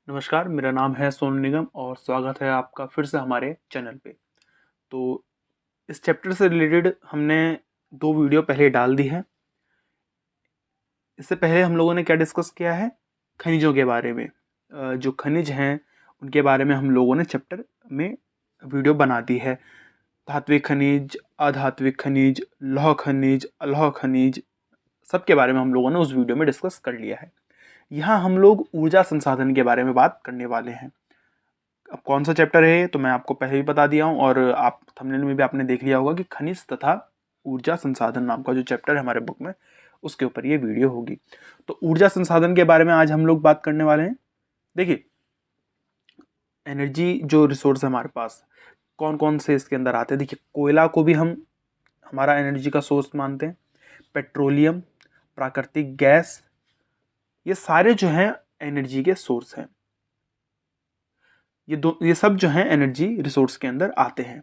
नमस्कार, मेरा नाम है सोनू निगम और स्वागत है आपका फिर से हमारे चैनल पे। तो इस चैप्टर से रिलेटेड हमने 2 वीडियो पहले डाल दी है। इससे पहले हम लोगों ने क्या डिस्कस किया है? खनिजों के बारे में। जो खनिज हैं उनके बारे में हम लोगों ने चैप्टर में वीडियो बना दी है। धात्विक खनिज, अधात्विक खनिज, लौह खनिज, अलौह खनिज, सबके बारे में हम लोगों ने उस वीडियो में डिस्कस कर लिया है। यहाँ हम लोग ऊर्जा संसाधन के बारे में बात करने वाले हैं। अब कौन सा चैप्टर है तो मैं आपको पहले ही बता दिया हूँ और आप थंबनेल में भी आपने देख लिया होगा कि खनिज तथा ऊर्जा संसाधन नाम का जो चैप्टर है हमारे बुक में, उसके ऊपर ये वीडियो होगी। तो ऊर्जा संसाधन के बारे में आज हम लोग बात करने वाले हैं। देखिए, एनर्जी जो रिसोर्स है हमारे पास, कौन कौन से इसके अंदर आते हैं। देखिए, कोयला को भी हम हमारा एनर्जी का सोर्स मानते हैं। पेट्रोलियम, प्राकृतिक गैस, ये सारे जो हैं एनर्जी के सोर्स हैं। ये सब जो हैं एनर्जी रिसोर्स के अंदर आते हैं।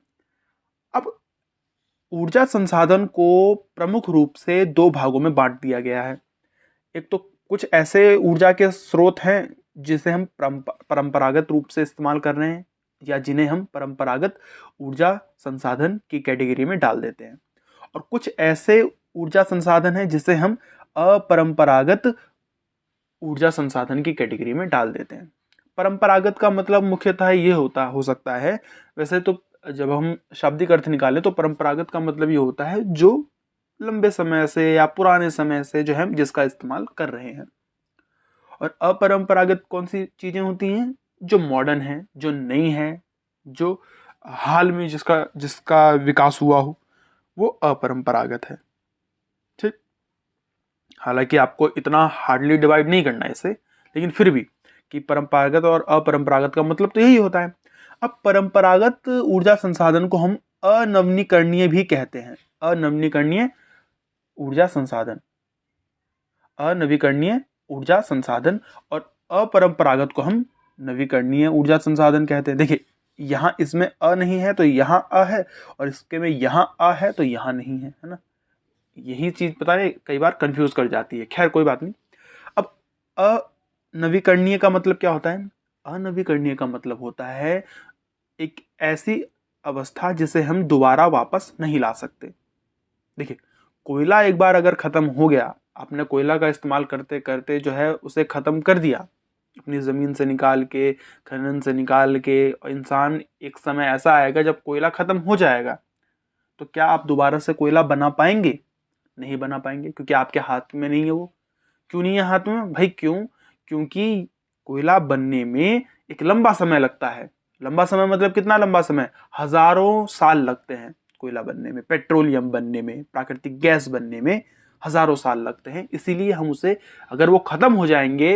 अब ऊर्जा संसाधन को प्रमुख रूप से 2 भागों में बांट दिया गया है। एक तो कुछ ऐसे ऊर्जा के स्रोत हैं जिसे हम परंपरागत रूप से इस्तेमाल कर रहे हैं या जिन्हें हम परंपरागत ऊर्जा संसाधन की कैटेगरी में डाल देते हैं, और कुछ ऐसे ऊर्जा संसाधन हैं जिसे हम अपरंपरागत ऊर्जा संसाधन की कैटेगरी में डाल देते हैं। परंपरागत का मतलब मुख्यतः ये हो सकता है, वैसे तो जब हम शाब्दिक अर्थ निकालें तो परंपरागत का मतलब ये होता है जो लंबे समय से या पुराने समय से जो है जिसका इस्तेमाल कर रहे हैं। और अपरंपरागत कौन सी चीजें होती हैं? जो मॉडर्न है, जो नई है, जो हाल में जिसका जिसका विकास हुआ हो, वो अपरंपरागत है। ठीक, हालांकि आपको इतना हार्डली डिवाइड नहीं करना है इसे, लेकिन फिर भी कि परंपरागत और अपरंपरागत का मतलब तो यही होता है। अब परंपरागत ऊर्जा संसाधन को हम अनवीकरणीय भी कहते हैं। अनवीकरणीय ऊर्जा संसाधन, अनवीकरणीय ऊर्जा संसाधन, और अपरंपरागत को हम नवीकरणीय ऊर्जा संसाधन कहते हैं। देखिए, यहाँ इसमें अ नहीं है तो यहाँ अ है, और इसके में यहाँ अ है तो यहाँ नहीं है ना। यही चीज पता है कई बार कंफ्यूज कर जाती है। खैर, कोई बात नहीं। अब अनवीकरणीय का मतलब क्या होता है? अनवीकरणीय का मतलब होता है एक ऐसी अवस्था जिसे हम दोबारा वापस नहीं ला सकते। देखिए, कोयला एक बार अगर खत्म हो गया, आपने कोयला का इस्तेमाल करते करते जो है उसे खत्म कर दिया, अपनी जमीन से निकाल के, खनन से निकाल के, और इंसान एक समय ऐसा आएगा जब कोयला खत्म हो जाएगा, तो क्या आप दोबारा से कोयला बना पाएंगे? नहीं बना पाएंगे, क्योंकि आपके हाथ में नहीं है वो। क्यों नहीं है हाथ में भाई? क्यों? क्योंकि कोयला बनने में एक लंबा समय लगता है। लंबा समय मतलब कितना लंबा समय? हजारों साल लगते हैं कोयला बनने में, पेट्रोलियम बनने में, प्राकृतिक गैस बनने में हजारों साल लगते हैं। इसीलिए हम उसे, अगर वो खत्म हो जाएंगे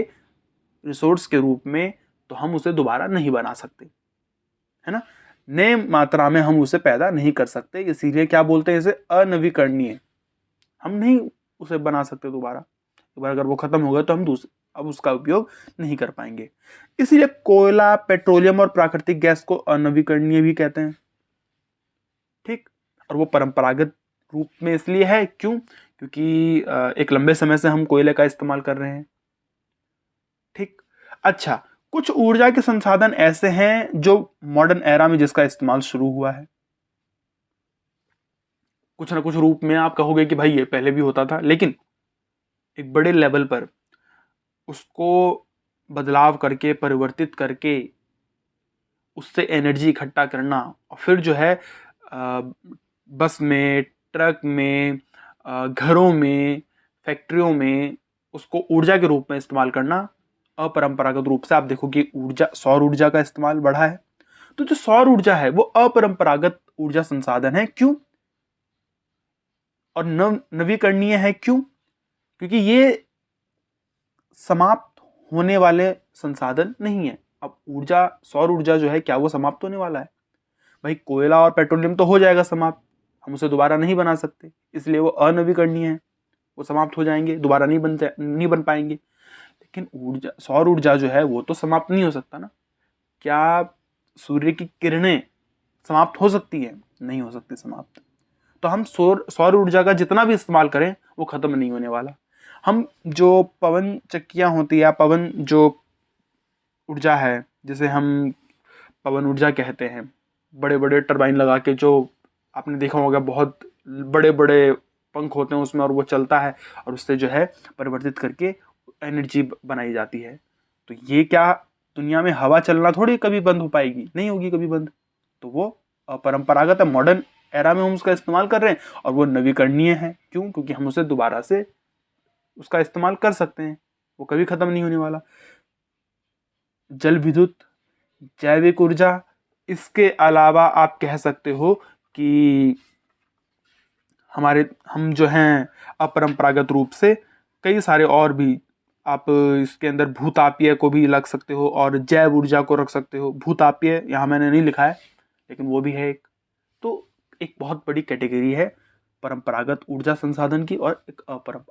रिसोर्स के रूप में, तो हम उसे दोबारा नहीं बना सकते, है ना। नए मात्रा में हम उसे पैदा नहीं कर सकते, इसीलिए क्या बोलते हैं इसे? अनवीकरणीय। हम नहीं उसे बना सकते दोबारा। एक बार अगर वो खत्म हो गया तो हम दूसरे अब उसका उपयोग नहीं कर पाएंगे। इसीलिए कोयला, पेट्रोलियम और प्राकृतिक गैस को अनवीकरणीय भी कहते हैं। ठीक, और वो परंपरागत रूप में इसलिए है, क्यों? क्योंकि एक लंबे समय से हम कोयले का इस्तेमाल कर रहे हैं। ठीक, अच्छा, कुछ ऊर्जा के संसाधन ऐसे हैं जो मॉडर्न एरा में जिसका इस्तेमाल शुरू हुआ है। कुछ ना कुछ रूप में आप कहोगे कि भाई ये पहले भी होता था, लेकिन एक बड़े लेवल पर उसको बदलाव करके, परिवर्तित करके, उससे एनर्जी इकट्ठा करना, और फिर जो है बस में, ट्रक में, घरों में, फैक्ट्रियों में उसको ऊर्जा के रूप में इस्तेमाल करना अपरंपरागत रूप से। आप देखो कि ऊर्जा, सौर ऊर्जा का इस्तेमाल बढ़ा है। तो जो सौर ऊर्जा है वो अपरंपरागत ऊर्जा संसाधन है। क्यों? और नवीकरणीय है। क्यों? क्योंकि ये समाप्त होने वाले संसाधन नहीं है। अब ऊर्जा, सौर ऊर्जा जो है, क्या वो समाप्त होने वाला है? भाई, कोयला और पेट्रोलियम तो हो जाएगा समाप्त, हम उसे दोबारा नहीं बना सकते, इसलिए वो अनवीकरणीय है, वो समाप्त हो जाएंगे, दोबारा नहीं बन पाएंगे। लेकिन ऊर्जा, सौर ऊर्जा जो है वो तो समाप्त नहीं हो सकता ना। क्या सूर्य की किरणें समाप्त हो सकती है? नहीं हो सकती समाप्त। तो हम सौर ऊर्जा का जितना भी इस्तेमाल करें वो खत्म नहीं होने वाला। हम जो पवन चक्कियां होती है, पवन जो ऊर्जा है, जिसे हम पवन ऊर्जा कहते हैं, बड़े बड़े टरबाइन लगा के, जो आपने देखा होगा बहुत बड़े बड़े पंख होते हैं उसमें, और वो चलता है और उससे जो है परिवर्तित करके एनर्जी बनाई जाती है। तो ये क्या दुनिया में हवा चलना थोड़ी कभी बंद हो पाएगी, नहीं होगी कभी बंद। तो वो अपरंपरागत है, मॉडर्न एरा में हम उसका इस्तेमाल कर रहे हैं, और वो नवीकरणीय है। क्यों? क्योंकि हम उसे दोबारा से उसका इस्तेमाल कर सकते हैं, वो कभी खत्म नहीं होने वाला। जल विद्युत, जैविक ऊर्जा, इसके अलावा आप कह सकते हो कि हम जो हैं अपरंपरागत रूप से कई सारे और भी, आप इसके अंदर भूतापीय को भी लग सकते हो और जैव ऊर्जा को रख सकते हो। भूतापीय यहाँ मैंने नहीं लिखा है, लेकिन वो भी है एक। तो एक बहुत बड़ी कैटेगरी है परंपरागत ऊर्जा संसाधन की और एक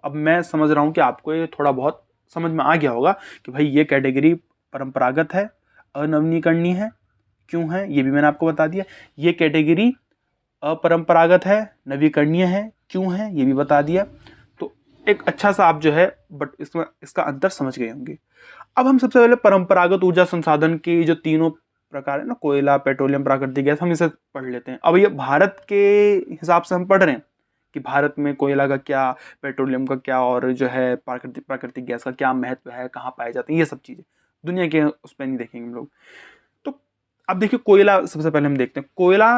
अब मैं समझ रहा हूँ कि आपको ये थोड़ा बहुत समझ में आ गया होगा कि भाई ये कैटेगरी परंपरागत है, अनवीनीकरणीय है, क्यों है ये भी मैंने आपको बता दिया। ये कैटेगरी अपरंपरागत है, नवीकरणीय है, क्यों है ये भी बता दिया। तो एक अच्छा सा आप जो है बट इसमें इसका अंतर समझ गए होंगे। अब हम सबसे पहले परंपरागत ऊर्जा संसाधन की जो तीनों प्रकार है ना, कोयला, पेट्रोलियम, प्राकृतिक गैस, हम इसे पढ़ लेते हैं। अब ये भारत के हिसाब से हम पढ़ रहे हैं कि भारत में कोयला का क्या, पेट्रोलियम का क्या, और जो है प्राकृतिक गैस का क्या महत्व है, कहाँ पाए जाते हैं, ये सब चीज़ें दुनिया के उस पर नहीं देखेंगे हम लोग। तो अब देखिए कोयला सबसे पहले हम देखते हैं। कोयला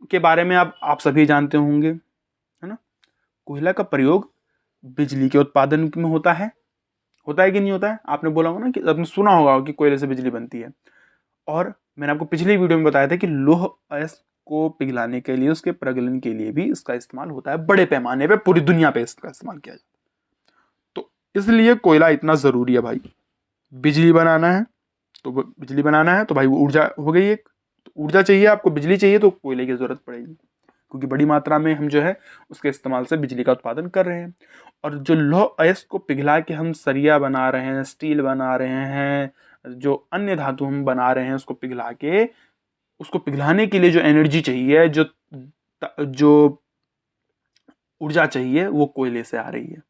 के बारे में आप सभी जानते होंगे, है ना। कोयला का प्रयोग बिजली के उत्पादन में होता है कि नहीं होता है? आपने बोला होगा ना कि आपने सुना होगा कि कोयले से बिजली बनती है। और मैंने आपको पिछली वीडियो में बताया था कि लौह अयस्क को पिघलाने के लिए, उसके प्रगलन के लिए भी इसका इस्तेमाल होता है, बड़े पैमाने पे पूरी दुनिया पे इसका इस्तेमाल किया जाता है। तो इसलिए कोयला इतना जरूरी है भाई। बिजली बनाना है तो भाई वो ऊर्जा हो गई एक। तो ऊर्जा चाहिए आपको, बिजली चाहिए, तो कोयले की जरूरत पड़ेगी, क्योंकि बड़ी मात्रा में हम जो है उसके इस्तेमाल से बिजली का उत्पादन कर रहे हैं। और जो लौह अयस्क को पिघला के हम सरिया बना रहे हैं, स्टील बना रहे हैं, जो अन्य धातु हम बना रहे हैं, उसको पिघला के, उसको पिघलाने के लिए जो एनर्जी चाहिए, जो ऊर्जा चाहिए, वो कोयले से आ रही है,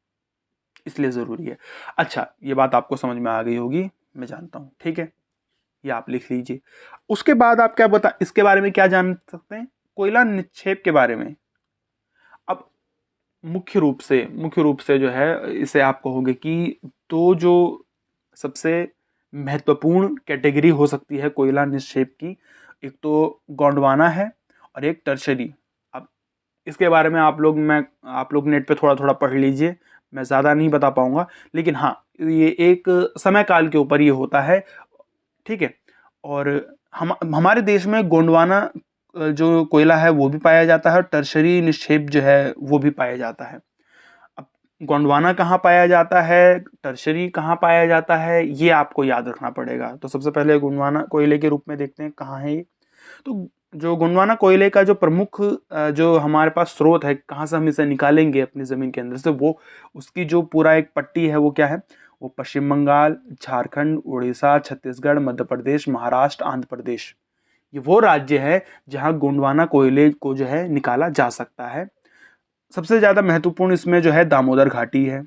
इसलिए जरूरी है। अच्छा, ये बात आपको समझ में आ गई होगी, मैं जानता हूं, ठीक है, ये आप लिख लीजिए। उसके बाद आप इसके बारे में क्या जान सकते हैं? कोयला निक्षेप के बारे में। अब मुख्य रूप से जो है इसे आप कहोगे कि तो जो सबसे महत्वपूर्ण कैटेगरी हो सकती है कोयला निक्षेप की, एक तो गोंडवाना है और एक टर्शरी। अब इसके बारे में आप लोग नेट पे थोड़ा थोड़ा पढ़ लीजिए, मैं ज़्यादा नहीं बता पाऊंगा, लेकिन हाँ, ये एक समय काल के ऊपर ये होता है, ठीक है। और हमारे देश में गोंडवाना जो कोयला है वो भी पाया जाता है, और टर्शरी निक्षेप जो है वो भी पाया जाता है। अब गोंडवाना कहाँ पाया जाता है, टर्शरी कहाँ पाया जाता है, ये आपको याद रखना पड़ेगा। तो सबसे पहले गोंडवाना कोयले के रूप में देखते हैं कहाँ है ये। तो जो गोंडवाना कोयले का जो प्रमुख जो हमारे पास स्रोत है, कहाँ से हम इसे निकालेंगे अपनी ज़मीन के अंदर से, वो उसकी जो पूरा एक पट्टी है वो क्या है, वो पश्चिम बंगाल, झारखंड, उड़ीसा, छत्तीसगढ़, मध्य प्रदेश, महाराष्ट्र, आंध्र प्रदेश, ये वो राज्य है जहाँ गोंडवाना कोयले को जो है निकाला जा सकता है। सबसे ज़्यादा महत्वपूर्ण इसमें जो है दामोदर घाटी है।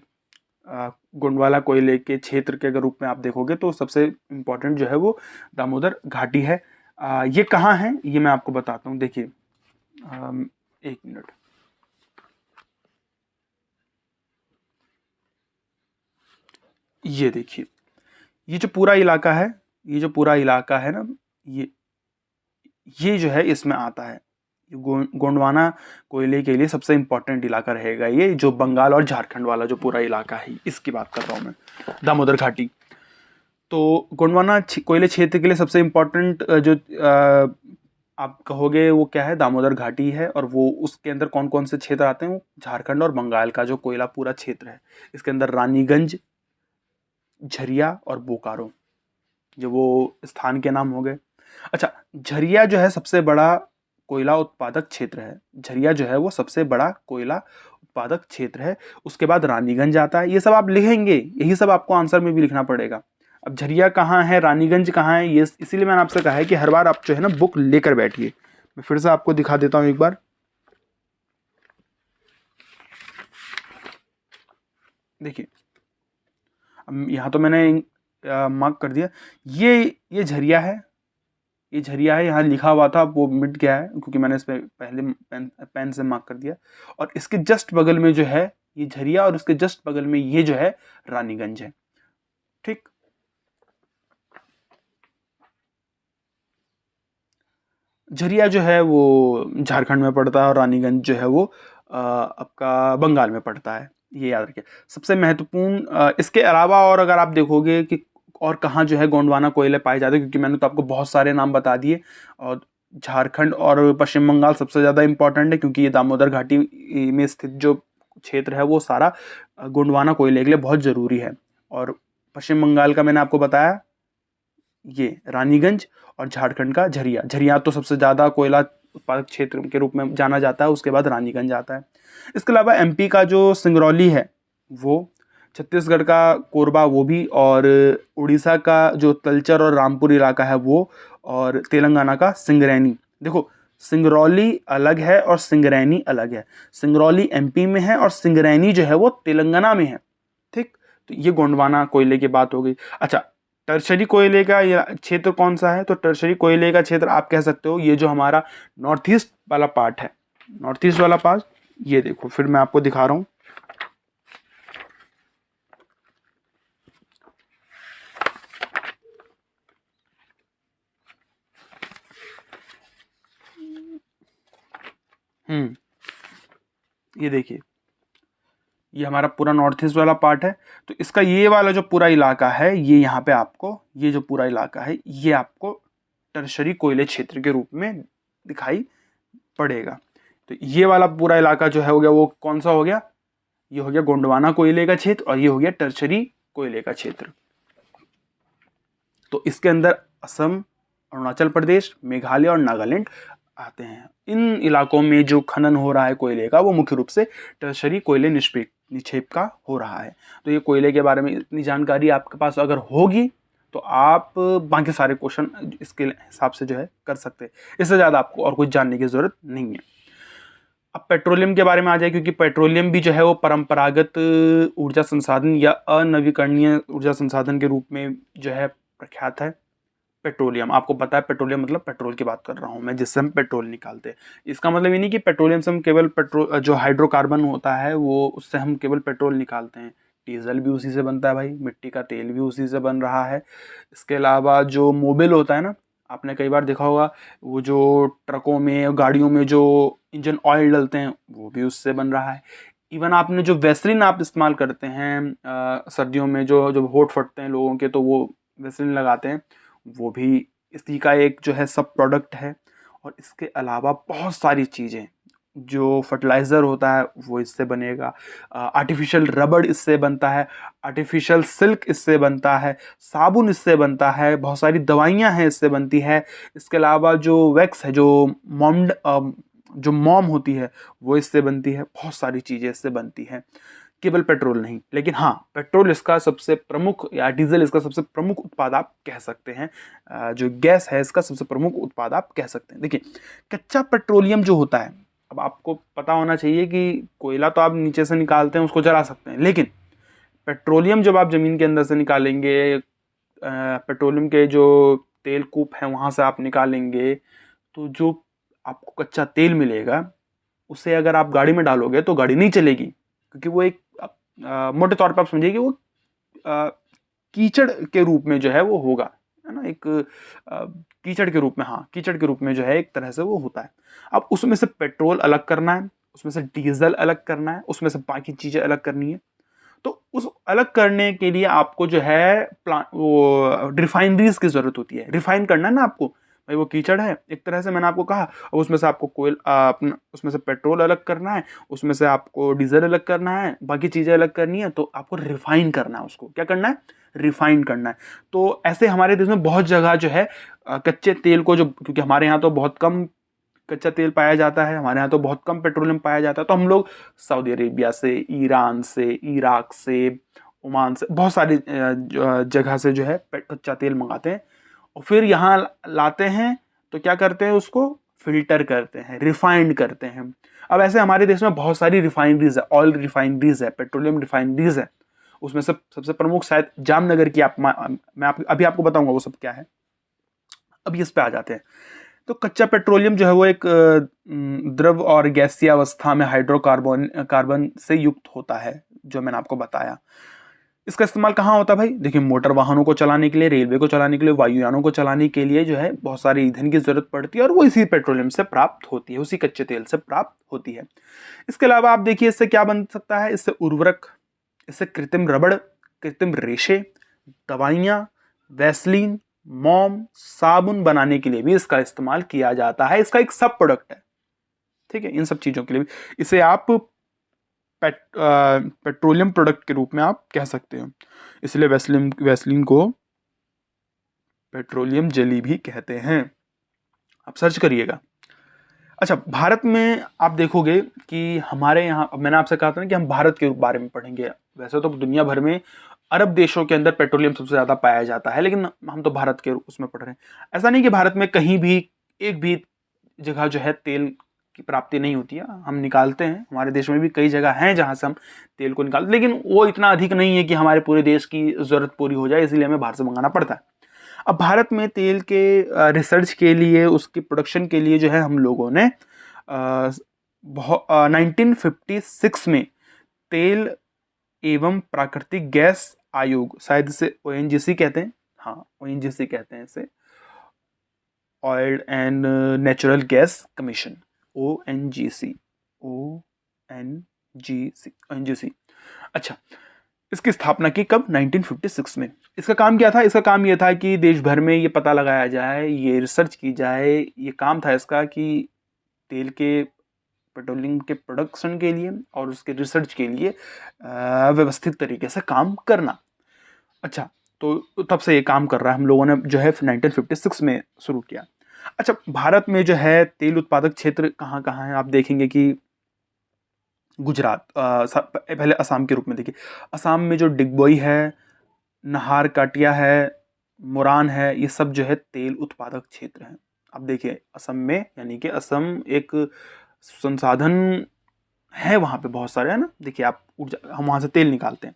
गोंडवाना कोयले के क्षेत्र के अगर रूप में आप देखोगे तो सबसे इम्पोर्टेंट जो है वो दामोदर घाटी है। ये कहाँ है ये मैं आपको बताता हूँ, देखिए, एक मिनट। ये देखिए, ये जो पूरा इलाका है ना, ये जो है इसमें आता है। गोंडवाना कोयले के लिए सबसे इंपॉर्टेंट इलाका रहेगा ये, जो बंगाल और झारखंड वाला जो पूरा इलाका है, इसकी बात कर रहा हूँ मैं, दामोदर घाटी। तो गोंडवाना कोयले क्षेत्र के लिए सबसे इम्पोर्टेंट जो आप कहोगे वो क्या है, दामोदर घाटी है। और वो उसके अंदर कौन कौन से क्षेत्र आते हैं, वो झारखंड और बंगाल का जो कोयला पूरा क्षेत्र है, इसके अंदर रानीगंज, झरिया और बोकारो, जो वो स्थान के नाम हो गए। अच्छा, झरिया जो है सबसे बड़ा कोयला उत्पादक क्षेत्र है, झरिया जो है वो सबसे बड़ा कोयला उत्पादक क्षेत्र है। उसके बाद रानीगंज आता है। ये सब आप लिखेंगे, यही सब आपको आंसर में भी लिखना पड़ेगा। अब झरिया कहाँ है, रानीगंज कहाँ है, ये इसीलिए मैंने आपसे कहा है कि हर बार आप जो है ना बुक लेकर बैठिए। मैं फिर से आपको दिखा देता हूँ एक बार, देखिए, यहाँ तो मैंने मार्क कर दिया। ये झरिया है, ये झरिया है, यहाँ लिखा हुआ था वो मिट गया है क्योंकि मैंने इस पे पहले पेन से मार्क कर दिया। और इसके जस्ट बगल में जो है ये झरिया, और इसके जस्ट बगल में ये जो है रानीगंज है। ठीक, झरिया जो है वो झारखंड में पड़ता है और रानीगंज जो है वो आपका बंगाल में पड़ता है, ये याद रखिए। सबसे महत्वपूर्ण इसके अलावा और अगर आप देखोगे कि और कहाँ जो है गोंडवाना कोयले पाए जाते हैं, क्योंकि मैंने तो आपको बहुत सारे नाम बता दिए, और झारखंड और पश्चिम बंगाल सबसे ज़्यादा इंपॉर्टेंट है क्योंकि ये दामोदर घाटी में स्थित जो क्षेत्र है वो सारा गोंडवाना कोयले के लिए बहुत ज़रूरी है। और पश्चिम बंगाल का मैंने आपको बताया ये रानीगंज, और झारखंड का झरिया। झरिया तो सबसे ज़्यादा कोयला उत्पादक क्षेत्र के रूप में जाना जाता है, उसके बाद रानीगंज आता है। इसके अलावा एमपी का जो सिंगरौली है वो, छत्तीसगढ़ का कोरबा वो भी, और उड़ीसा का जो तलचर और रामपुर इलाका है वो, और तेलंगाना का सिंगरैनी। देखो, सिंगरौली अलग है और सिंगरैनी अलग है। सिंगरौली एमपी में है और सिंगरैनी जो है वो तेलंगाना में है। ठीक, तो ये गोंडवाना कोयले की बात हो गई। अच्छा, टर्शरी कोयले का क्षेत्र कौन सा है? तो टर्शरी कोयले का क्षेत्र आप कह सकते हो ये जो हमारा नॉर्थ ईस्ट वाला पार्ट है, नॉर्थ ईस्ट वाला पार्ट, ये देखो फिर मैं आपको दिखा रहा हूं। ये देखिए, ये हमारा पूरा नॉर्थ ईस्ट वाला पार्ट है। तो इसका ये वाला जो पूरा इलाका है, ये यहाँ पे आपको, ये जो पूरा इलाका है ये आपको टर्शरी कोयले क्षेत्र के रूप में दिखाई पड़ेगा। तो ये वाला पूरा इलाका जो है हो गया वो कौन सा हो गया? ये हो गया गोंडवाना कोयले का क्षेत्र, और ये हो गया टर्शरी कोयले का क्षेत्र। तो इसके अंदर असम, अरुणाचल प्रदेश, मेघालय और नागालैंड आते हैं। इन इलाकों में जो खनन हो रहा है कोयले का वो मुख्य रूप से टर्शरी कोयले निक्षेप का हो रहा है। तो ये कोयले के बारे में इतनी जानकारी आपके पास अगर होगी तो आप बाकी सारे क्वेश्चन इसके हिसाब से जो है कर सकते हैं। इससे ज़्यादा आपको और कुछ जानने की ज़रूरत नहीं है। अब पेट्रोलियम के बारे में आ जाए, क्योंकि पेट्रोलियम भी जो है वो परंपरागत ऊर्जा संसाधन या अनवीकरणीय ऊर्जा संसाधन के रूप में जो है प्रख्यात है। पेट्रोलियम, आपको पता है पेट्रोलियम मतलब पेट्रोल की बात कर रहा हूँ मैं, जिससे हम पेट्रोल निकालते हैं। इसका मतलब ये नहीं कि पेट्रोलियम से हम केवल पेट्रोल, जो हाइड्रोकार्बन होता है वो, उससे हम केवल पेट्रोल निकालते हैं। डीजल भी उसी से बनता है भाई, मिट्टी का तेल भी उसी से बन रहा है। इसके अलावा जो मोबिल होता है ना, आपने कई बार देखा होगा वो जो ट्रकों में, गाड़ियों में जो इंजन ऑयल डलते हैं वो भी उससे बन रहा है। इवन आपने जो वैसलीन आप इस्तेमाल करते हैं सर्दियों में, जो होंठ फटते हैं लोगों के तो वो वैसलीन लगाते हैं, वो भी इसी का एक जो है सब प्रोडक्ट है। और इसके अलावा बहुत सारी चीज़ें, जो फर्टिलाइज़र होता है वो इससे बनेगा, आर्टिफिशियल रबड़ इससे बनता है, आर्टिफिशियल सिल्क इससे बनता है, साबुन इससे बनता है, बहुत सारी दवाइयाँ हैं इससे बनती है। इसके अलावा जो वैक्स है, जो मोम होती है वो इससे बनती है। बहुत सारी चीज़ें इससे बनती हैं, केवल पेट्रोल नहीं। लेकिन हाँ, पेट्रोल इसका सबसे प्रमुख, या डीजल इसका सबसे प्रमुख उत्पाद आप कह सकते हैं। जो गैस है इसका सबसे प्रमुख उत्पाद आप कह सकते हैं। देखिए, कच्चा पेट्रोलियम जो होता है, अब आपको पता होना चाहिए कि कोयला तो आप नीचे से निकालते हैं, उसको जला सकते हैं, लेकिन पेट्रोलियम जब आप ज़मीन के अंदर से निकालेंगे, पेट्रोलियम के जो तेल कूप हैं वहाँ से आप निकालेंगे, तो जो आपको कच्चा तेल मिलेगा उसे अगर आप गाड़ी में डालोगे तो गाड़ी नहीं चलेगी, क्योंकि वो एक मोटे तौर पर आप समझिए कि वो कीचड़ के रूप में जो है वो होगा, है ना, एक कीचड़ के रूप में, हाँ कीचड़ के रूप में जो है एक तरह से वो होता है। अब उसमें से पेट्रोल अलग करना है, उसमें से डीजल अलग करना है, उसमें से बाकी चीज़ें अलग करनी है। तो उस अलग करने के लिए आपको जो है वो रिफाइनरीज की ज़रूरत होती है। रिफाइन करना है ना आपको भाई, वो कीचड़ है एक तरह से, मैंने आपको कहा। अब उसमें से आपको अपना उसमें से पेट्रोल अलग करना है, उसमें से आपको डीजल अलग करना है, बाकी चीज़ें अलग करनी है, तो आपको रिफाइन करना है। उसको क्या करना है? रिफाइन करना है। तो ऐसे हमारे देश में बहुत जगह जो है कच्चे तेल को, जो क्योंकि हमारे यहाँ तो बहुत कम कच्चा तेल पाया जाता है, हमारे यहाँ तो बहुत कम पेट्रोलियम पाया जाता है, तो हम लोग सऊदी अरेबिया से, ईरान से, इराक से, ओमान से, बहुत सारी जगह से जो है कच्चा तेल मंगाते हैं, और फिर यहाँ लाते हैं। तो क्या करते हैं? उसको फिल्टर करते हैं, रिफाइंड करते हैं। अब ऐसे हमारे देश में बहुत सारी रिफाइनरीज है, ऑयल रिफाइनरीज है, पेट्रोलियम रिफाइनरीज है, उसमें से सबसे प्रमुख शायद जामनगर की मैं अभी आपको बताऊंगा वो सब क्या है। अब इस पे आ जाते हैं। तो कच्चा पेट्रोलियम जो है वो एक द्रव और गैसीय अवस्था में कार्बन से युक्त होता है, जो मैंने आपको बताया। इसका इस्तेमाल कहाँ होता है भाई? देखिए, मोटर वाहनों को चलाने के लिए, रेलवे को चलाने के लिए, वायुयानों को चलाने के लिए जो है बहुत सारे ईंधन की जरूरत पड़ती है और वो इसी पेट्रोलियम से प्राप्त होती है, उसी कच्चे तेल से प्राप्त होती है। इसके अलावा आप देखिए इससे क्या बन सकता है। इससे उर्वरक, इससे कृत्रिम रबड़, कृत्रिम रेशे, दवाइयाँ, वैसलीन, मोम, साबुन बनाने के लिए भी इसका इस्तेमाल किया जाता है। इसका एक सब प्रोडक्ट है, ठीक है। इन सब चीजों के लिए भी इसे आप पेट्रोलियम प्रोडक्ट के रूप में आप कह सकते हो। इसलिए वैसलीन को पेट्रोलियम जेली भी कहते हैं। आप सर्च करिएगा। अच्छा, भारत में आप देखोगे कि हमारे यहाँ, मैंने आपसे कहा था ना कि हम भारत के बारे में पढ़ेंगे। वैसे तो दुनिया भर में अरब देशों के अंदर पेट्रोलियम सबसे ज्यादा पाया जाता है, लेकिन हम तो भारत के उसमें पढ़ रहे हैं। ऐसा नहीं कि भारत में कहीं भी एक भी जगह जो है तेल की प्राप्ति नहीं होती है, हम निकालते हैं। हमारे देश में भी कई जगह हैं जहां से हम तेल को निकालते, लेकिन वो इतना अधिक नहीं है कि हमारे पूरे देश की जरूरत पूरी हो जाए, इसलिए हमें बाहर से मंगाना पड़ता है। अब भारत में तेल के रिसर्च के लिए, उसकी प्रोडक्शन के लिए जो है हम लोगों ने 1956 में तेल एवं प्राकृतिक गैस आयोग, शायद इसे ONGC कहते हैं, हाँ ONGC कहते हैं इसे, oil and natural gas commission, ONGC। अच्छा, इसकी स्थापना की कब? 1956 में। इसका काम क्या था? इसका काम यह था कि देश भर में ये पता लगाया जाए, ये रिसर्च की जाए। ये काम था इसका कि तेल के, पेट्रोलियम के प्रोडक्शन के लिए और उसके रिसर्च के लिए व्यवस्थित तरीके से काम करना। अच्छा, तो तब से ये काम कर रहा है, हम लोगों ने जो है 1956 में शुरू किया। अच्छा, भारत में जो है तेल उत्पादक क्षेत्र कहाँ कहाँ है? आप देखेंगे कि गुजरात, पहले असम के रूप में देखिए। असम में जो डिगबोई है, नाहर काटिया है, मोरान है, ये सब जो है तेल उत्पादक क्षेत्र हैं। अब देखिए असम में, यानी कि असम एक संसाधन है वहाँ पे बहुत सारे, है ना। देखिए आप हम वहाँ से तेल निकालते हैं।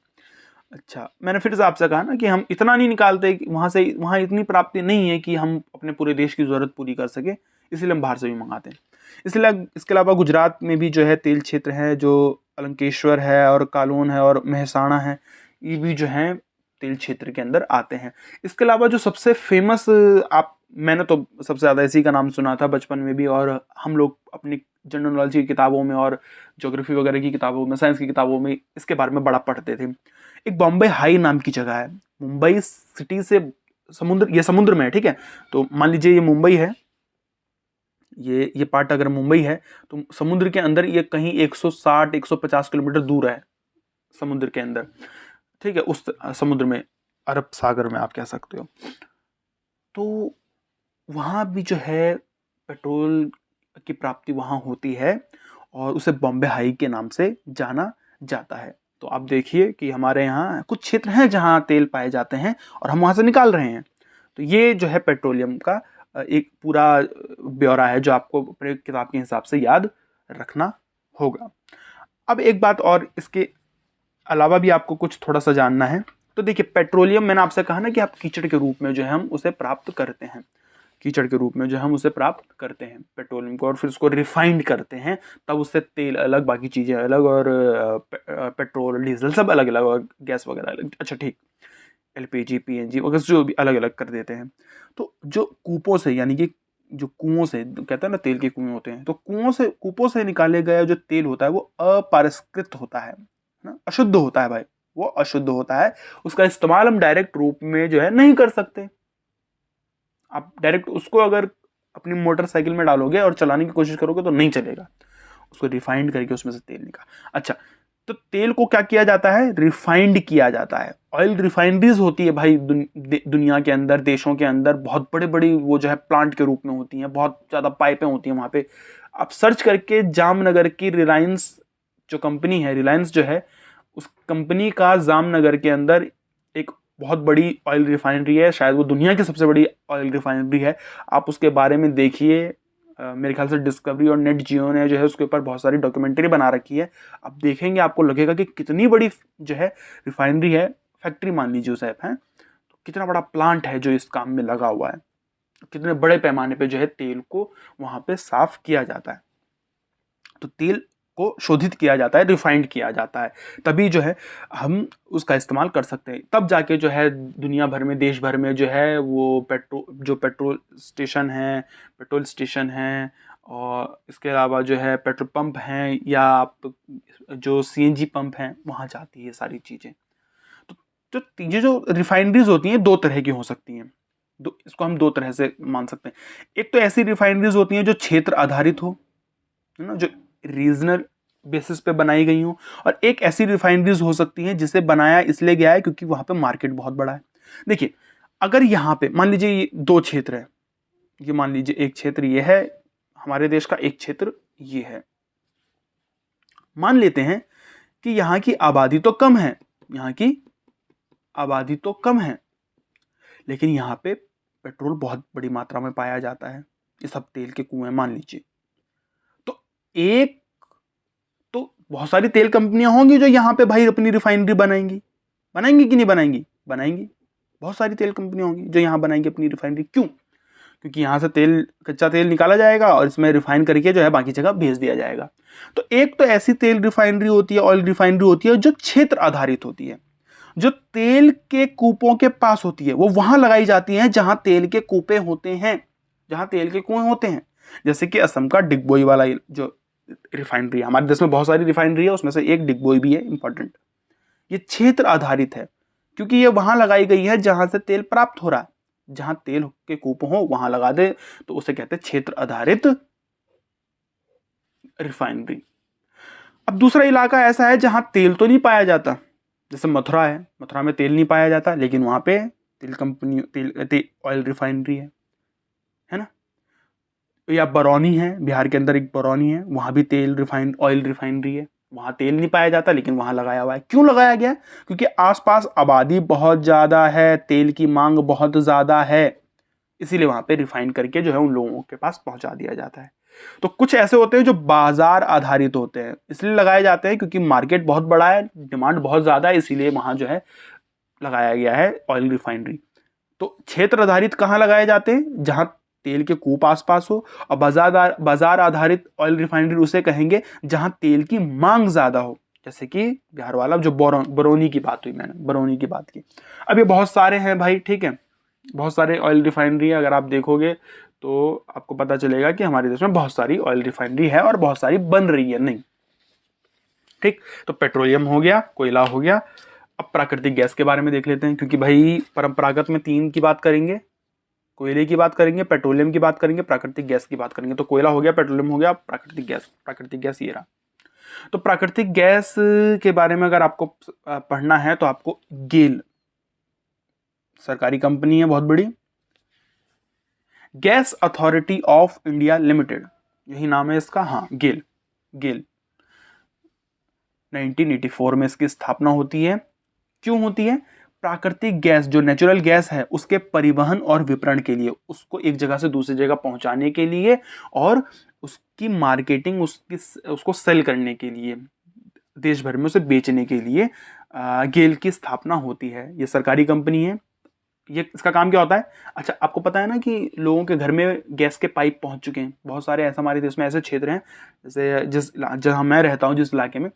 अच्छा, मैंने फिर से आपसे कहा ना कि हम इतना नहीं निकालते, वहाँ इतनी प्राप्ति नहीं है कि हम अपने पूरे देश की ज़रूरत पूरी कर सके, इसलिए हम बाहर से भी मंगाते हैं। इसलिए इसके अलावा गुजरात में भी जो है तेल क्षेत्र है, जो अलंकेश्वर है और कालोन है और महसाणा है, ये भी जो है तेल क्षेत्र के अंदर आते हैं। इसके अलावा जो सबसे फेमस, मैंने तो सबसे ज़्यादा इसी का नाम सुना था बचपन में भी, और हम लोग अपनी जनरल नॉलेज की किताबों में और ज्योग्राफी वगैरह की किताबों में, साइंस की किताबों में इसके बारे में बड़ा पढ़ते थे। एक बॉम्बे हाई नाम की जगह है, मुंबई सिटी से ये समुद्र में है, ठीक है। तो मान लीजिए ये मुंबई है, ये पार्ट अगर मुंबई है, तो समुद्र के अंदर ये कहीं 160-150 किलोमीटर दूर है समुद्र के अंदर, ठीक है। उस समुद्र में, अरब सागर में आप कह सकते हो। तो वहाँ भी जो है पेट्रोल की प्राप्ति वहाँ होती है और उसे बॉम्बे हाई के नाम से जाना जाता है। तो आप देखिए कि हमारे यहाँ कुछ क्षेत्र हैं जहाँ तेल पाए जाते हैं और हम वहाँ से निकाल रहे हैं। तो ये जो है पेट्रोलियम का एक पूरा ब्यौरा है जो आपको अपने किताब के हिसाब से याद रखना होगा। अब एक बात और, इसके अलावा भी आपको कुछ थोड़ा सा जानना है। तो देखिए, पेट्रोलियम मैंने आपसे कहा ना कि आप कीचड़ के रूप में जो है हम उसे प्राप्त करते हैं, कीचड़ के रूप में जो हम उसे प्राप्त करते हैं पेट्रोलियम को, और फिर उसको रिफाइंड करते हैं, तब उससे तेल अलग, बाकी चीज़ें अलग, और पेट्रोल डीजल सब अलग अलग, और गैस वगैरह अलग। अच्छा ठीक, LPG PNG वगैरह जो भी अलग अलग कर देते हैं। तो जो कूपों से, यानी कि जो कुओं से, कहते हैं ना तेल के कुएं होते हैं, तो कूपों से निकाले गया जो तेल होता है वो अपरिष्कृत होता है ना, अशुद्ध होता है भाई, वो अशुद्ध होता है। उसका इस्तेमाल हम डायरेक्ट रूप में जो है नहीं कर सकते। आप डायरेक्ट उसको अगर अपनी मोटरसाइकिल में डालोगे और चलाने की कोशिश करोगे तो नहीं चलेगा, उसको रिफाइंड करके उसमें से तेल निकाल। अच्छा, तो तेल को क्या किया जाता है? रिफाइंड किया जाता है। ऑयल रिफाइनरीज होती है भाई दुनिया के अंदर, देशों के अंदर बहुत बड़े बड़ी वो जो है प्लांट के रूप में होती हैं, बहुत ज़्यादा पाइपें होती हैं वहाँ पे। आप सर्च करके जामनगर की रिलायंस जो कंपनी है, रिलायंस जो है, उस कंपनी का जामनगर के अंदर एक बहुत बड़ी ऑयल रिफाइनरी है, शायद वो दुनिया की सबसे बड़ी ऑयल रिफाइनरी है। आप उसके बारे में देखिए, मेरे ख्याल से डिस्कवरी और नेट जियो ने जो है उसके ऊपर बहुत सारी डॉक्यूमेंट्री बना रखी है। आप देखेंगे आपको लगेगा कि कितनी बड़ी जो है रिफाइनरी है, फैक्ट्री मान लीजिए उसे आप, है तो कितना बड़ा प्लांट है जो इस काम में लगा हुआ है, कितने बड़े पैमाने पे जो है तेल को वहां पे साफ किया जाता है। तो तेल को शोधित किया जाता है, रिफाइंड किया जाता है, तभी जो है हम उसका इस्तेमाल कर सकते हैं। तब जाके जो है दुनिया भर में, देश भर में जो है वो पेट्रोल स्टेशन हैं और इसके अलावा जो है पेट्रोल पंप हैं या आप जो सीएनजी पंप हैं वहाँ जाती है सारी चीज़ें। तो ये जो रिफाइनरीज होती हैं दो तरह की हो सकती हैं, इसको हम दो तरह से मान सकते हैं। एक तो ऐसी रिफाइनरीज होती हैं जो क्षेत्र आधारित हो, है ना, जो रीजनल बेसिस पे बनाई गई हो, और एक ऐसी रिफाइनरीज हो सकती हैं जिसे बनाया इसलिए गया है क्योंकि वहां पे मार्केट बहुत बड़ा है। देखिए अगर यहाँ पे मान लीजिए ये दो क्षेत्र है, ये मान लीजिए एक क्षेत्र ये है हमारे देश का, एक क्षेत्र ये है। मान लेते हैं कि यहाँ की आबादी तो कम है, यहाँ की आबादी तो कम है, लेकिन यहाँ पे पेट्रोल बहुत बड़ी मात्रा में पाया जाता है, ये सब तेल के कुएं मान लीजिए। तो एक तो बहुत सारी तेल कंपनियां होंगी जो यहाँ पे भाई अपनी रिफाइनरी बनाएंगी कि नहीं बनाएंगी? बनाएंगी। बहुत सारी तेल कंपनियां होंगी जो यहाँ बनाएंगी अपनी रिफाइनरी। क्यों? क्योंकि यहाँ से तेल, कच्चा तेल निकाला जाएगा और इसमें रिफाइन करके जो है बाकी जगह भेज दिया जाएगा। तो एक तो ऐसी तेल रिफाइनरी होती है, ऑयल रिफाइनरी होती है जो क्षेत्र आधारित होती है, जो तेल के कूपों के पास होती है, वो वहां लगाई जाती है जहां तेल के कूपे होते हैं, जहां तेल के कुएं होते हैं। जैसे कि असम का डिगबोई वाला जो रिफाइनरी है, हमारे देश में बहुत सारी रिफाइनरी है, उसमें से एक डिगबोई भी है इंपॉर्टेंट। ये क्षेत्र आधारित है क्योंकि ये वहां लगाई गई है जहां से तेल प्राप्त हो रहा है, जहां तेल के कूप हो वहां लगा दे तो उसे कहते हैं क्षेत्र आधारित रिफाइनरी। अब दूसरा इलाका ऐसा है जहां तेल तो नहीं पाया जाता, जैसे मथुरा है, मथुरा में तेल नहीं पाया जाता लेकिन वहां पे तेल कंपनी, ऑयल रिफाइनरी है ना। या बरौनी है, बिहार के अंदर एक बरौनी है, वहां भी ऑयल रिफाइनरी है, वहां तेल नहीं पाया जाता लेकिन वहां लगाया हुआ है। क्यों लगाया गया? क्योंकि आसपास आबादी बहुत ज्यादा है, तेल की मांग बहुत ज्यादा है, इसीलिए वहां पे रिफाइन करके जो है उन लोगों के पास पहुंचा दिया जाता है। तो कुछ ऐसे होते हैं जो बाजार आधारित होते हैं, इसलिए लगाए जाते हैं क्योंकि मार्केट बहुत बड़ा है, डिमांड बहुत ज्यादा है, इसीलिए वहां जो है लगाया गया है ऑयल रिफाइनरी। तो क्षेत्र आधारित कहाँ लगाए जाते हैं? जहां तेल के कूप आसपास हो। और बाजार आधारित ऑयल रिफाइनरी उसे कहेंगे जहां तेल की मांग ज्यादा हो, जैसे कि बिहार वाला जो बरौनी की बात हुई, मैंने बरौनी की बात की। अब ये बहुत सारे हैं भाई, ठीक है, बहुत सारे ऑयल रिफाइनरी अगर आप देखोगे तो आपको पता चलेगा कि हमारे देश में बहुत सारी ऑयल रिफाइनरी है और बहुत सारी बन रही है, नहीं ठीक। तो पेट्रोलियम हो गया, कोयला हो गया। अब प्राकृतिक गैस के बारे में देख लेते हैं, क्योंकि भाई परंपरागत में तीन की बात करेंगे, कोयले की बात करेंगे, पेट्रोलियम की बात करेंगे, प्राकृतिक गैस की बात करेंगे। तो कोयला हो गया, पेट्रोलियम हो गया, प्राकृतिक गैस ये रहा। तो प्राकृतिक गैस के बारे में अगर आपको पढ़ना है तो आपको गेल सरकारी कंपनी है बहुत बड़ी, gas authority of India limited, यही नाम है इसका, हाँ गेल 1984 में इसकी स्थापना होती है। क्यों होती है? प्राकृतिक गैस जो नेचुरल गैस है उसके परिवहन और वितरण के लिए, उसको एक जगह से दूसरी जगह पहुंचाने के लिए और उसकी मार्केटिंग, उसको सेल करने के लिए, देश भर में उसे बेचने के लिए गेल की स्थापना होती है। ये सरकारी कंपनी है। ये इसका काम क्या होता है? अच्छा, आपको पता है ना कि लोगों के घर में गैस के पाइप पहुंच चुके हैं, बहुत सारे ऐसा हमारे देश में ऐसे क्षेत्र हैं, जैसे जहाँ मैं रहता हूँ जिस इलाके में,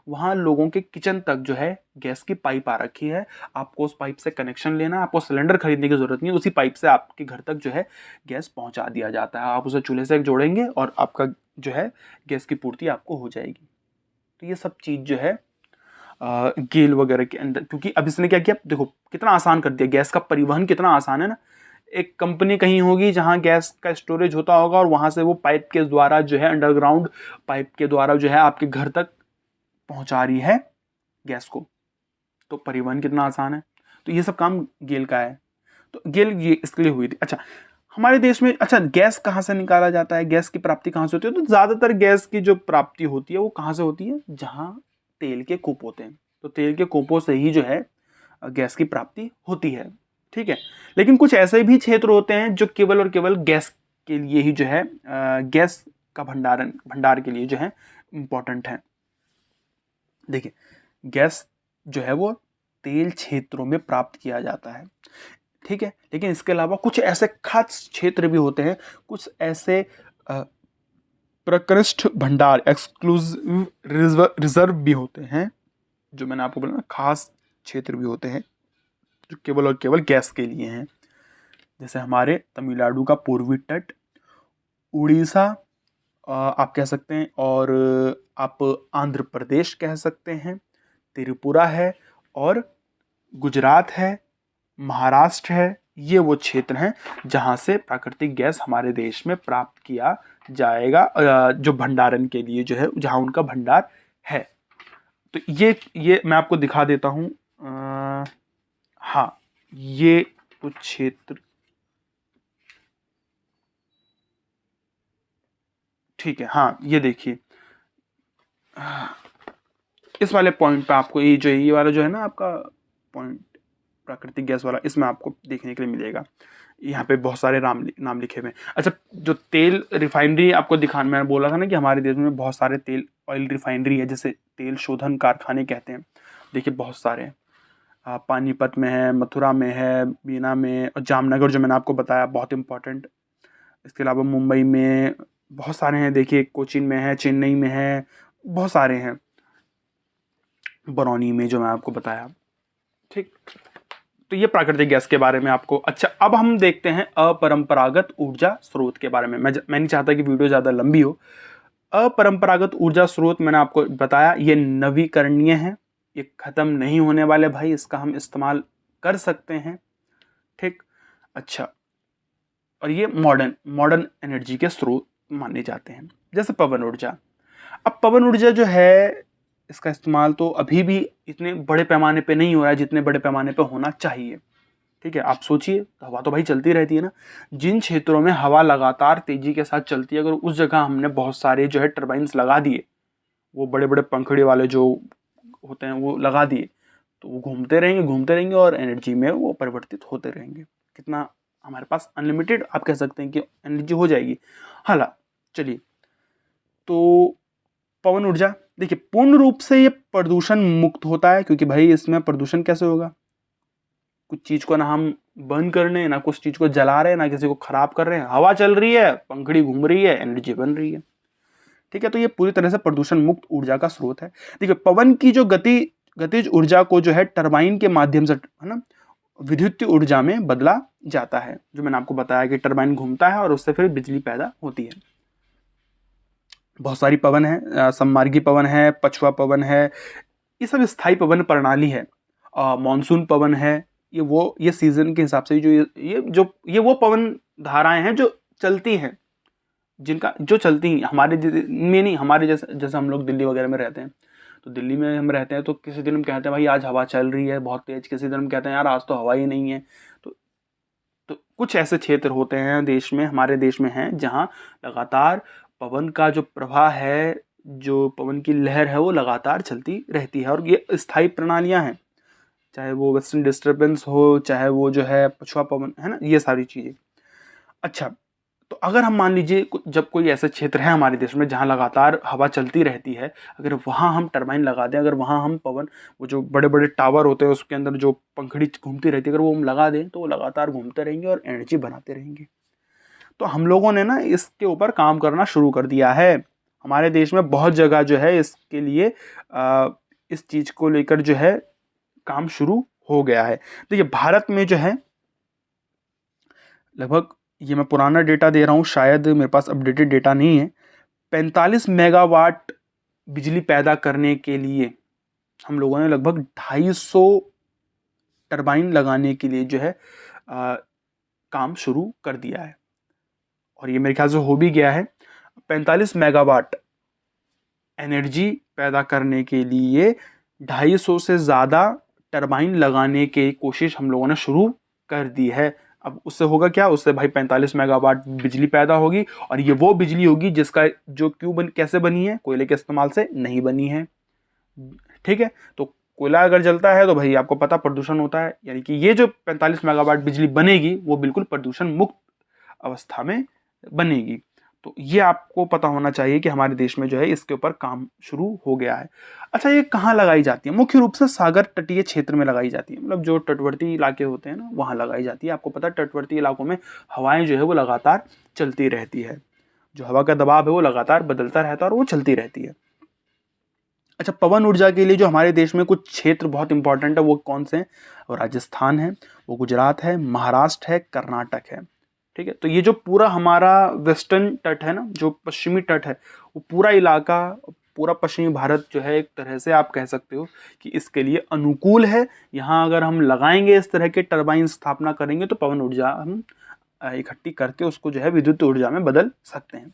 वहाँ लोगों के किचन तक जो है गैस की पाइप आ रखी है। आपको उस पाइप से कनेक्शन लेना, आपको सिलेंडर खरीदने की जरूरत नहीं, उसी पाइप से आपके घर तक जो है गैस पहुंचा दिया जाता है। आप उसे चूल्हे से जोड़ेंगे और आपका जो है गैस की पूर्ति आपको हो जाएगी। तो ये सब चीज़ जो है गेल वगैरह के अंदर, क्योंकि अब इसने क्या किया, देखो कितना आसान कर दिया, गैस का परिवहन कितना आसान है ना। एक कंपनी कहीं होगी जहां गैस का स्टोरेज होता होगा और वहां से वो पाइप के द्वारा जो है, अंडरग्राउंड पाइप के द्वारा जो है आपके घर तक पहुंचा रही है गैस को। तो परिवहन कितना आसान है। तो ये सब काम गेल का है। तो गेल ये इसके लिए हुई थी। अच्छा, हमारे देश में अच्छा गैस कहाँ से निकाला जाता है, गैस की प्राप्ति कहाँ से होती है? तो ज्यादातर गैस की जो प्राप्ति होती है वो कहाँ से होती है? जहाँ तेल के कूप होते हैं। तो तेल के कूपों से ही जो है गैस की प्राप्ति होती है, ठीक है। लेकिन कुछ ऐसे भी क्षेत्र होते हैं जो केवल और केवल गैस के लिए ही जो है गैस का भंडार के लिए जो है इम्पोर्टेंट है। देखिए, गैस जो है वो तेल क्षेत्रों में प्राप्त किया जाता है, ठीक है, लेकिन इसके अलावा कुछ ऐसे खास क्षेत्र भी होते हैं, कुछ ऐसे प्रकृष्ट भंडार एक्सक्लूसिव रिजर्व भी होते हैं, जो मैंने आपको बोला ना, खास क्षेत्र भी होते हैं जो केवल और केवल गैस के लिए हैं। जैसे हमारे तमिलनाडु का पूर्वी तट, उड़ीसा आप कह सकते हैं, और आप आंध्र प्रदेश कह सकते हैं, त्रिपुरा है, और गुजरात है, महाराष्ट्र है। ये वो क्षेत्र हैं जहाँ से प्राकृतिक गैस हमारे देश में प्राप्त किया जाएगा, जो भंडारण के लिए जो है, जहाँ उनका भंडार है। तो ये मैं आपको दिखा देता हूँ। हाँ, ये कुछ क्षेत्र, ठीक है, हाँ, ये देखिए, इस वाले पॉइंट पे आपको ये वाला जो है ना आपका पॉइंट, प्राकृतिक गैस वाला, इसमें आपको देखने के लिए मिलेगा। यहाँ पे बहुत सारे नाम लिखे हुए हैं। अच्छा, जो तेल रिफाइनरी आपको दिखाना, मैंने बोला था ना कि हमारे देश में बहुत सारे तेल ऑयल रिफाइनरी है, जैसे तेल शोधन कारखाने कहते हैं। देखिए, बहुत सारे हैं, पानीपत में है, मथुरा में है, बीना में, और जामनगर जो मैंने आपको बताया बहुत इंपॉर्टेंट। इसके अलावा मुंबई में बहुत सारे हैं, देखिए कोचीन में है, चेन्नई में है, बहुत सारे हैं, बरौनी में जो मैं आपको बताया, ठीक। तो ये प्राकृतिक गैस के बारे में आपको। अच्छा, अब हम देखते हैं अपरंपरागत ऊर्जा स्रोत के बारे में। मैं नहीं चाहता कि वीडियो ज़्यादा लंबी हो। अपरंपरागत ऊर्जा स्रोत मैंने आपको बताया, ये नवीकरणीय है, ये खत्म नहीं होने वाले भाई, इसका हम इस्तेमाल कर सकते हैं, ठीक। अच्छा, और ये मॉडर्न एनर्जी के स्रोत माने जाते हैं, जैसे पवन ऊर्जा। अब पवन ऊर्जा जो है, इसका इस्तेमाल तो अभी भी इतने बड़े पैमाने पे नहीं हो रहा है जितने बड़े पैमाने पे होना चाहिए, ठीक है। आप सोचिए, हवा तो भाई चलती रहती है ना, जिन क्षेत्रों में हवा लगातार तेजी के साथ चलती है, अगर उस जगह हमने बहुत सारे जो है टर्बाइन्स लगा दिए, वो बड़े बड़े पंखड़ी वाले जो होते हैं वो लगा दिए, तो वो घूमते रहेंगे और एनर्जी में वो परिवर्तित होते रहेंगे। कितना हमारे पास अनलिमिटेड आप कह सकते हैं कि एनर्जी हो जाएगी। हाला, चलिए, तो पवन ऊर्जा देखिए, पूर्ण रूप से ये प्रदूषण मुक्त होता है, क्योंकि भाई इसमें प्रदूषण कैसे होगा, कुछ चीज को ना हम बर्न कर रहे हैं, ना कुछ चीज को जला रहे हैं, ना किसी को खराब कर रहे हैं, हवा चल रही है, पंखड़ी घूम रही है, एनर्जी बन रही है, ठीक है। तो ये पूरी तरह से प्रदूषण मुक्त ऊर्जा का स्रोत है। देखिए, पवन की जो गतिज ऊर्जा को जो है टरबाइन के माध्यम से, है ना, विद्युत ऊर्जा में बदला जाता है, जो मैंने आपको बताया कि टरबाइन घूमता है और उससे फिर बिजली पैदा होती है। बहुत सारी पवन है, सममार्गी पवन है, पछुआ पवन है, ये सब स्थायी पवन प्रणाली है। मॉनसून पवन है, ये सीजन के हिसाब से ये वो पवन धाराएं हैं जो चलती हैं, जिनका जो चलती हैं हमारे में नहीं, हमारे जैसे हम लोग दिल्ली वगैरह में रहते हैं, तो दिल्ली में हम रहते हैं, तो किसी दिन हम कहते हैं भाई आज हवा चल रही है बहुत तेज, किसी दिन हम कहते हैं यार आज तो हवा ही नहीं है। तो कुछ ऐसे क्षेत्र होते हैं देश में, हमारे देश में हैं, जहाँ लगातार पवन का जो प्रवाह है, जो पवन की लहर है, वो लगातार चलती रहती है, और ये स्थायी प्रणालियां हैं, चाहे वो वेस्टर्न डिस्टर्बेंस हो, चाहे वो जो है पछुआ पवन, है ना, ये सारी चीज़ें। अच्छा, तो अगर हम मान लीजिए जब कोई ऐसा क्षेत्र है हमारे देश में जहाँ लगातार हवा चलती रहती है, अगर वहाँ हम टरबाइन लगा दें, अगर वहाँ हम पवन, वो जो बड़े बड़े टावर होते हैं उसके अंदर जो पंखड़ी घूमती रहती है, अगर वो हम लगा दें, तो वो लगातार घूमते रहेंगे और एनर्जी बनाते रहेंगे। तो हम लोगों ने ना इसके ऊपर काम करना शुरू कर दिया है। हमारे देश में बहुत जगह जो है इसके लिए इस चीज़ को लेकर जो है काम शुरू हो गया है। देखिए, भारत में जो है लगभग, ये मैं पुराना डेटा दे रहा हूँ, शायद मेरे पास अपडेटेड डेटा नहीं है, 45 मेगावाट बिजली पैदा करने के लिए हम लोगों ने लगभग 250 टरबाइन लगाने के लिए जो है काम शुरू कर दिया है, और ये मेरे ख्याल से हो भी गया है। 45 मेगावाट एनर्जी पैदा करने के लिए 250 से ज़्यादा टरबाइन लगाने की कोशिश हम लोगों ने शुरू कर दी है। अब उससे होगा क्या, उससे भाई 45 मेगावाट बिजली पैदा होगी, और ये वो बिजली होगी जिसका जो कैसे बनी है, कोयले के इस्तेमाल से नहीं बनी है, ठीक है। तो कोयला अगर जलता है तो भाई आपको पता प्रदूषण होता है, यानी कि ये जो 45 मेगावाट बिजली बनेगी वो बिल्कुल प्रदूषण मुक्त अवस्था में बनेगी। तो ये आपको पता होना चाहिए कि हमारे देश में जो है इसके ऊपर काम शुरू हो गया है। अच्छा, ये कहाँ लगाई जाती है? मुख्य रूप से सागर तटीय क्षेत्र में लगाई जाती है, मतलब जो तटवर्ती इलाके होते हैं ना, वहाँ लगाई जाती है। आपको पता है तटवर्ती इलाकों में हवाएं जो है वो लगातार चलती रहती है, जो हवा का दबाव है वो लगातार बदलता रहता है और वो चलती रहती है। अच्छा, पवन ऊर्जा के लिए जो हमारे देश में कुछ क्षेत्र बहुत इंपॉर्टेंट है, वो कौन से हैं? वो राजस्थान है, वो गुजरात है, महाराष्ट्र है, कर्नाटक है। ठीक है, तो ये जो पूरा हमारा वेस्टर्न तट है ना, जो पश्चिमी तट है, वो पूरा इलाका, पूरा पश्चिमी भारत जो है एक तरह से आप कह सकते हो कि इसके लिए अनुकूल है। यहाँ अगर हम लगाएंगे इस तरह के टरबाइन स्थापना करेंगे तो पवन ऊर्जा हम इकट्ठी करके उसको जो है विद्युत ऊर्जा में बदल सकते हैं।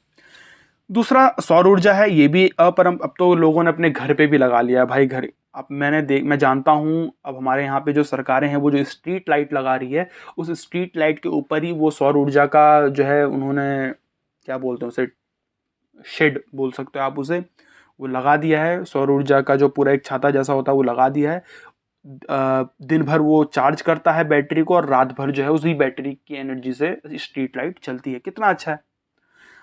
दूसरा सौर ऊर्जा है, ये भी अब तो लोगों ने अपने घर पे भी लगा लिया है भाई। घर, अब मैं जानता हूँ, अब हमारे यहाँ पे जो सरकारें हैं वो जो स्ट्रीट लाइट लगा रही है, उस स्ट्रीट लाइट के ऊपर ही वो सौर ऊर्जा का जो है उन्होंने, क्या बोलते हैं उसे, शेड बोल सकते हो आप उसे, वो लगा दिया है। सौर ऊर्जा का जो पूरा एक छाता जैसा होता है वो लगा दिया है। दिन भर वो चार्ज करता है बैटरी को, और रात भर जो है उसी बैटरी की एनर्जी से स्ट्रीट लाइट चलती है। कितना अच्छा है।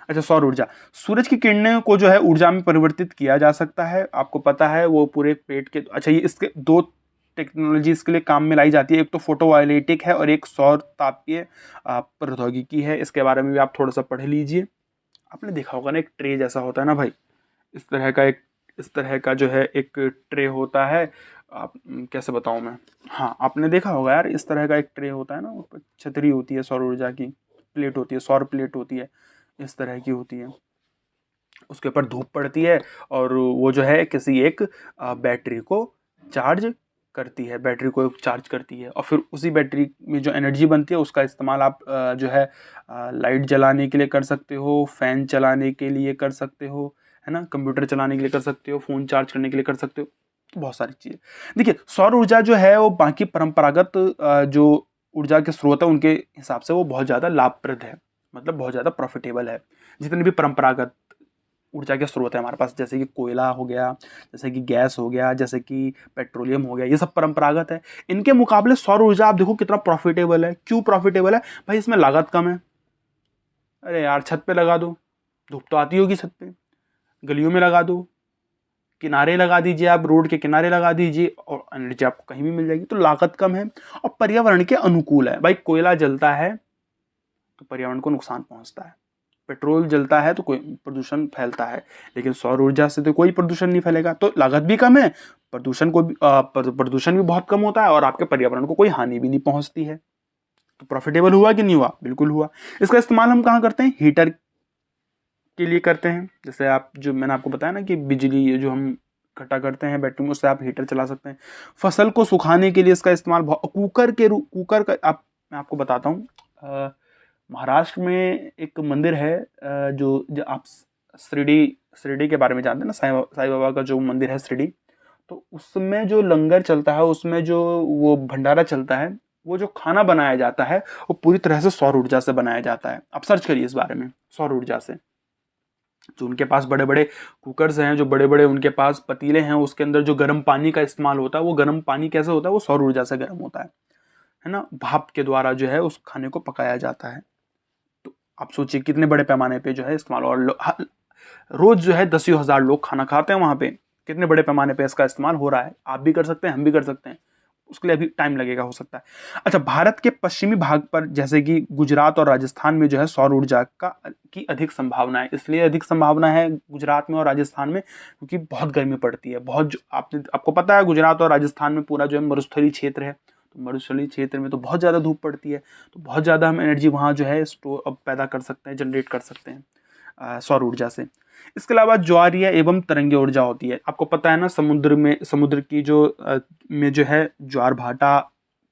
अच्छा, सौर ऊर्जा, सूरज की किरणें को जो है ऊर्जा में परिवर्तित किया जा सकता है। आपको पता है वो पूरे पेट के, अच्छा ये इसके दो टेक्नोलॉजी इसके लिए काम में लाई जाती है, एक तो फोटोवोल्टिक है और एक सौर तापीय प्रौद्योगिकी है। इसके बारे में भी आप थोड़ा सा पढ़ लीजिए। आपने देखा होगा ना, एक ट्रे जैसा होता है ना भाई, इस तरह का जो है एक ट्रे होता है। आप कैसे बताऊं मैं, हाँ आपने देखा होगा यार, इस तरह का एक ट्रे होता है ना, ऊपर छतरी होती है, सौर ऊर्जा की प्लेट होती है, सौर प्लेट होती है, इस तरह की होती है। उसके ऊपर धूप पड़ती है और वो जो है किसी एक बैटरी को चार्ज करती है, बैटरी को चार्ज करती है, और फिर उसी बैटरी में जो एनर्जी बनती है उसका इस्तेमाल आप जो है लाइट जलाने के लिए कर सकते हो, फैन चलाने के लिए कर सकते हो, है ना, कंप्यूटर चलाने के लिए कर सकते हो, फ़ोन चार्ज करने के लिए कर सकते हो, बहुत सारी चीज़ें। देखिए, सौर ऊर्जा जो है वो बाकी परंपरागत जो ऊर्जा के स्रोत है उनके हिसाब से वो बहुत ज़्यादा लाभप्रद है, मतलब बहुत ज़्यादा प्रॉफिटेबल है। जितने भी परंपरागत ऊर्जा के स्रोत है हमारे पास, जैसे कि कोयला हो गया, जैसे कि गैस हो गया, जैसे कि पेट्रोलियम हो गया, ये सब परंपरागत है। इनके मुकाबले सौर ऊर्जा आप देखो कितना प्रॉफिटेबल है। क्यों प्रॉफिटेबल है भाई? इसमें लागत कम है। अरे यार, छत पे लगा दो, धूप तो आती होगी छत पे, गलियों में लगा दो, किनारे लगा दीजिए, आप रोड के किनारे लगा दीजिए, और एनर्जी आपको कहीं भी मिल जाएगी। तो लागत कम है और पर्यावरण के अनुकूल है। भाई कोयला जलता है तो पर्यावरण को नुकसान पहुंचता है, पेट्रोल जलता है तो कोई प्रदूषण फैलता है, लेकिन सौर ऊर्जा से तो कोई प्रदूषण नहीं फैलेगा। तो लागत भी कम है, प्रदूषण भी बहुत कम होता है, और आपके पर्यावरण को कोई हानि भी नहीं पहुंचती है। तो प्रॉफिटेबल हुआ कि नहीं हुआ? बिल्कुल हुआ। इसका इस्तेमाल हम कहाँ करते हैं? हीटर के लिए करते हैं। जैसे आप, जो मैंने आपको बताया ना कि बिजली जो हम इकट्ठा करते हैं बैटरी में, उससे आप हीटर चला सकते हैं। फसल को सुखाने के लिए इसका इस्तेमाल कुकर का, मैं आपको बताता हूँ। महाराष्ट्र में एक मंदिर है, जो आप शिरडी के बारे में जानते हैं ना, साईं बाबा का जो मंदिर है शिरडी, तो उसमें जो लंगर चलता है, उसमें जो वो भंडारा चलता है, वो जो खाना बनाया जाता है वो पूरी तरह से सौर ऊर्जा से बनाया जाता है। आप सर्च करिए इस बारे में, सौर ऊर्जा से। जो उनके पास बड़े बड़े कुकर्स हैं, जो बड़े बड़े उनके पास पतीले हैं, उसके अंदर जो गर्म पानी का इस्तेमाल होता है, वो गर्म पानी कैसे होता है? वो सौर ऊर्जा से गर्म होता है ना, भाप के द्वारा जो है उस खाने को पकाया जाता है। तो आप सोचिए कितने बड़े पैमाने पे जो है इस्तेमाल, और रोज जो है दसियों हजार लोग खाना खाते हैं वहां पे। कितने बड़े पैमाने पे इसका इस्तेमाल हो रहा है, आप भी कर सकते हैं, हम भी कर सकते हैं। उसके लिए अभी टाइम लगेगा, हो सकता है। अच्छा, भारत के पश्चिमी भाग पर जैसे कि गुजरात और राजस्थान में जो है सौर ऊर्जा की अधिक संभावना है। इसलिए अधिक संभावना है गुजरात में और राजस्थान में क्योंकि बहुत गर्मी पड़ती है। आपको पता है गुजरात और राजस्थान में पूरा जो है मरुस्थलीय क्षेत्र है, तो मरुस्थलीय क्षेत्र में तो बहुत ज़्यादा धूप पड़ती है, तो बहुत ज़्यादा हम एनर्जी वहाँ जो है स्टोर पैदा कर सकते हैं, जनरेट कर सकते हैं सौर ऊर्जा से। इसके अलावा ज्वारीय एवं तरंगीय ऊर्जा होती है। आपको पता है ना, समुद्र की में जो है ज्वार भाटा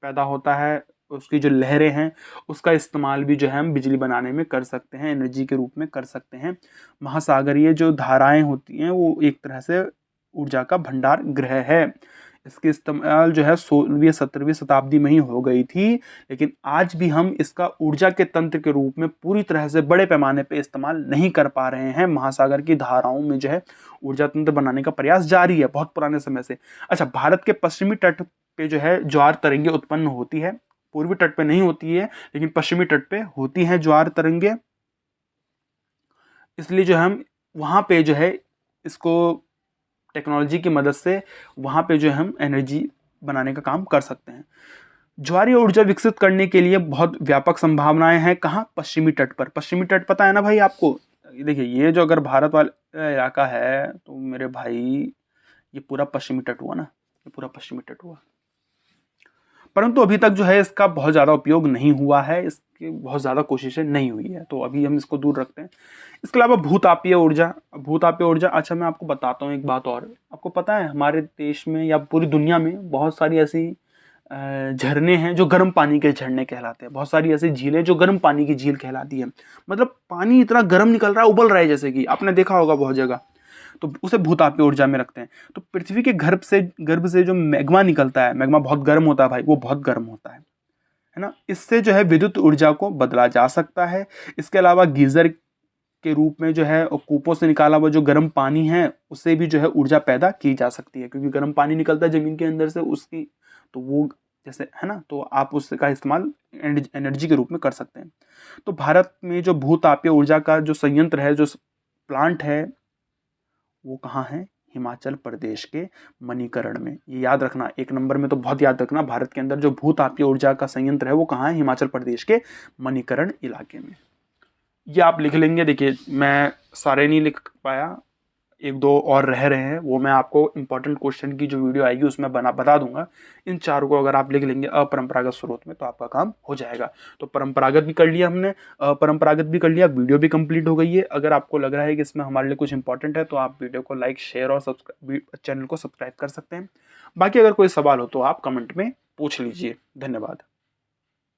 पैदा होता है, उसकी जो लहरें हैं उसका इस्तेमाल भी जो है हम बिजली बनाने में कर सकते हैं, एनर्जी के रूप में कर सकते हैं। महासागरीय जो धाराएं होती हैं वो एक तरह से ऊर्जा का भंडार गृह है। इसके इस्तेमाल जो है 16वीं 17वीं शताब्दी में ही हो गई थी, लेकिन आज भी हम इसका ऊर्जा के तंत्र के रूप में पूरी तरह से बड़े पैमाने पे इस्तेमाल नहीं कर पा रहे हैं। महासागर की धाराओं में जो है ऊर्जा तंत्र बनाने का प्रयास जारी है बहुत पुराने समय से। अच्छा, भारत के पश्चिमी तट पे जो है ज्वार तरंगे उत्पन्न होती है, पूर्वी तट पे नहीं होती है, लेकिन पश्चिमी तट पे होती है ज्वार तरंगे। इसलिए जो हम वहाँ पे जो है इसको टेक्नोलॉजी की मदद से वहाँ पे जो है हम एनर्जी बनाने का काम कर सकते हैं। ज्वारीय ऊर्जा विकसित करने के लिए बहुत व्यापक संभावनाएं हैं। कहाँ? पश्चिमी तट पर। पश्चिमी तट पता है ना भाई आपको? देखिए ये जो अगर भारत वाला इलाका है तो मेरे भाई ये पूरा पश्चिमी तट हुआ ना, ये पूरा पश्चिमी तट हुआ। परंतु अभी तक जो है इसका बहुत ज़्यादा उपयोग नहीं हुआ है, इसकी बहुत ज़्यादा कोशिशें नहीं हुई है, तो अभी हम इसको दूर रखते हैं। इसके अलावा भूतापीय ऊर्जा, भूतापीय ऊर्जा, अच्छा मैं आपको बताता हूँ एक बात और। आपको पता है हमारे देश में या पूरी दुनिया में बहुत सारी ऐसी झरने हैं जो गर्म पानी के झरने कहलाते हैं। बहुत सारी ऐसी झीलें जो गर्म पानी की झील कहलाती है। मतलब पानी इतना गर्म निकल रहा है, उबल रहा है, जैसे कि आपने देखा होगा बहुत जगह, तो उसे भूतापीय ऊर्जा में रखते हैं। तो पृथ्वी के गर्भ से जो मैग्मा निकलता है, मैग्मा बहुत गर्म होता है भाई, वो बहुत गर्म होता है ना। इससे जो है विद्युत ऊर्जा को बदला जा सकता है। इसके अलावा गीजर के रूप में जो है कूपों से निकाला हुआ जो गर्म पानी है उससे भी जो है ऊर्जा पैदा की जा सकती है, क्योंकि गर्म पानी निकलता है जमीन के अंदर से, उसकी तो वो जैसे है ना, तो आप उसका इस्तेमाल एनर्जी के रूप में कर सकते हैं। तो भारत में जो भूतापीय ऊर्जा का जो संयंत्र है, जो प्लांट है, वो कहाँ है? हिमाचल प्रदेश के मणिकरण में। ये याद रखना, एक नंबर में तो बहुत याद रखना, भारत के अंदर जो भूतापीय ऊर्जा का संयंत्र है वो कहाँ है? हिमाचल प्रदेश के मणिकरण इलाके में। ये आप लिख लेंगे। देखिए मैं सारे नहीं लिख पाया, एक दो और रह रहे हैं, वो मैं आपको इंपॉर्टेंट क्वेश्चन की जो वीडियो आएगी उसमें बता दूंगा। इन चारों को अगर आप लिख लेंगे अपरंपरागत स्रोत में तो आपका काम हो जाएगा। तो परंपरागत भी कर लिया हमने, अपरंपरागत भी कर लिया, वीडियो भी कंप्लीट हो गई है। अगर आपको लग रहा है कि इसमें हमारे लिए कुछ इंपॉर्टेंट है तो आप वीडियो को लाइक, शेयर और चैनल को सब्सक्राइब कर सकते हैं। बाकी अगर कोई सवाल हो तो आप कमेंट में पूछ लीजिए। धन्यवाद।